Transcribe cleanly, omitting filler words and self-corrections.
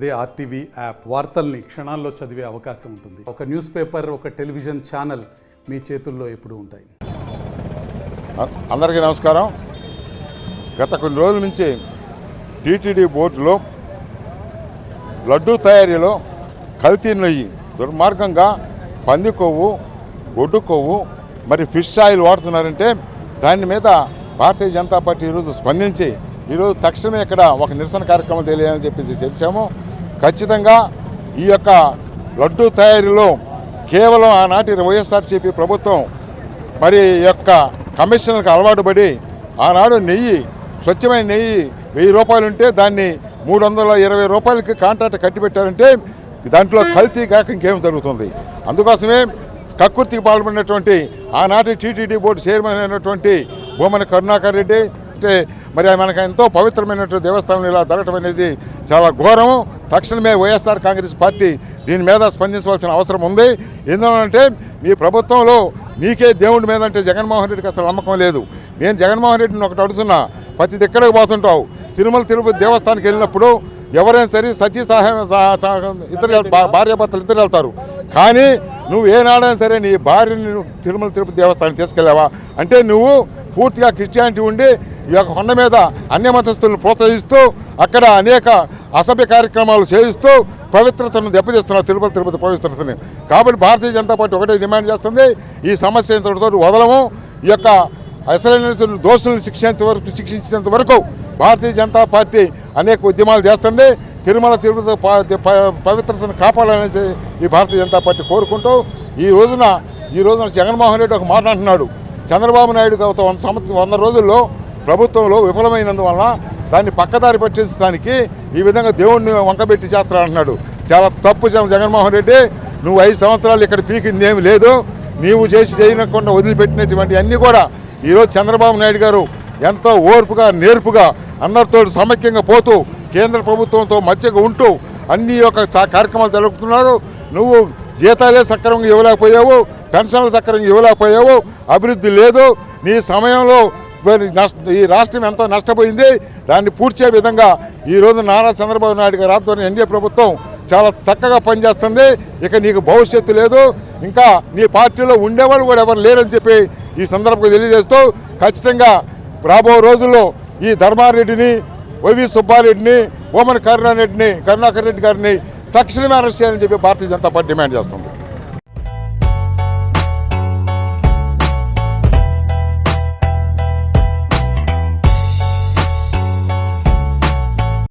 అదే RTV app వార్తల్ని క్షణాల్లో చదివే అవకాశం ఉంటుంది. ఒక న్యూస్ పేపర్, ఒక టెలివిజన్ ఛానల్ మీ చేతుల్లో ఎప్పుడూ ఉంటాయి. అందరికీ నమస్కారం. గత కొన్ని రోజుల నుంచి టీటీడీ బోర్డులో లడ్డూ తయారీలో కల్తీ నెయ్యి దుర్మార్గంగా పంది కొవ్వు, గొడ్డు కొవ్వు, మరి ఫిష్ ఆయిల్ వాడుతున్నారంటే దాని మీద భారతీయ జనతా పార్టీ ఈరోజు స్పందించి ఈరోజు తక్షణమే ఇక్కడ ఒక నిరసన కార్యక్రమం తెలియాలని చెప్పి తెలిసాము. ఖచ్చితంగా ఈ యొక్క లడ్డూ తయారీలో కేవలం ఆనాటి వైఎస్ఆర్సీపీ ప్రభుత్వం మరి యొక్క కమిషన్లకు అలవాటు పడి ఆనాడు నెయ్యి, స్వచ్ఛమైన నెయ్యి 1000 రూపాయలు ఉంటే దాన్ని 320 రూపాయలకి కాంట్రాక్ట్ కట్టిపెట్టారంటే దాంట్లో కల్తీ కాక ఇంకేం జరుగుతుంది. అందుకోసమే కక్కుర్తికి పాల్పడినటువంటి ఆనాటి టీటీడీ బోర్డు చైర్మన్ అయినటువంటి భూమన కరుణాకర్ రెడ్డి అంటే మరి మనకు ఎంతో పవిత్రమైనటువంటి దేవస్థానం ఇలా జరగటం అనేది చాలా ఘోరము. తక్షణమే వైఎస్ఆర్ కాంగ్రెస్ పార్టీ దీని మీద స్పందించవలసిన అవసరం ఉంది. ఎందుకంటే మీ ప్రభుత్వంలో నీకే దేవుడి మీద అంటే జగన్మోహన్ రెడ్డికి అసలు నమ్మకం లేదు. నేను జగన్మోహన్ రెడ్డిని ఒకటి అడుగుతున్నా, ప్రతి దిక్కడికి పోతుంటావు, తిరుపతి దేవస్థానానికి వెళ్ళినప్పుడు ఎవరైనా సరే సతీ సహాయం ఇద్దరు భార్యాభర్తలు ఇద్దరు వెళ్తారు. కానీ నువ్వు ఏనాడైనా సరే నీ భార్యని తిరుపతి దేవస్థానానికి తీసుకెళ్ళావా అంటే నువ్వు పూర్తిగా క్రిస్టియానిటీ ఉండి ఈ యొక్క కొండ మీద అన్య మతస్థులను ప్రోత్సహిస్తూ అక్కడ అనేక అసభ్య కార్యక్రమాలు చేయిస్తూ పవిత్రతను దెబ్బతీస్తున్నావు, తిరుపతి పవిత్రతని. కాబట్టి భారతీయ జనతా పార్టీ ఒకటే డిమాండ్ చేస్తుంది, ఈ సమస్య ఇంతటితో వదలము. ఈ యొక్క అసలైన దోషులను శిక్షించేంత వరకు భారతీయ జనతా పార్టీ అనేక ఉద్యమాలు చేస్తుంది. తిరుపతి పవిత్రతను కాపాడాలని ఈ భారతీయ జనతా పార్టీ కోరుకుంటూ ఈ రోజున జగన్మోహన్ రెడ్డి ఒక మాట అంటున్నాడు, చంద్రబాబు నాయుడు గత 100 రోజుల్లో ప్రభుత్వంలో విఫలమైనందువల్ల దాన్ని పక్కదారి పట్టించడానికి ఈ విధంగా దేవుడిని వంకబెట్టి చేస్తా అంటున్నాడు. చాలా తప్పు జగన్మోహన్ రెడ్డి. నువ్వు 5 సంవత్సరాలు ఇక్కడ పీకింది ఏమి లేదు. నీవు చేయకుండా వదిలిపెట్టినటువంటి అన్నీ కూడా ఈరోజు చంద్రబాబు నాయుడు గారు ఎంతో ఓర్పుగా, నేర్పుగా అందరితో సమైక్యంగా పోతూ కేంద్ర ప్రభుత్వంతో మధ్యగా ఉంటూ అన్ని యొక్క కార్యక్రమాలు జరుగుతున్నారు. నువ్వు జీతాలే సక్రమంగా ఇవ్వలేకపోయావు, పెన్షన్లు సక్రమంగా ఇవ్వలేకపోయావు, అభివృద్ధి లేదు. నీ సమయంలో ఈ రాష్ట్రం ఎంతో నష్టపోయింది. దాన్ని పూడ్చే విధంగా ఈరోజు నారా చంద్రబాబు నాయుడు గారి ఆధ్వర్యంలో ఎన్డీఏ ప్రభుత్వం చాలా చక్కగా పనిచేస్తుంది. ఇక నీకు భవిష్యత్తు లేదు, ఇంకా నీ పార్టీలో ఉండేవాళ్ళు కూడా ఎవరు లేరని చెప్పి ఈ సందర్భంగా తెలియజేస్తూ ఖచ్చితంగా రాబో రోజుల్లో ఈ ధర్మారెడ్డిని, వైవి సుబ్బారెడ్డిని, భూమన కరుణాకర్ రెడ్డి గారిని తక్షణమే అరెస్ట్ చేయాలని చెప్పి భారతీయ జనతా పార్టీ డిమాండ్ చేస్తుంది.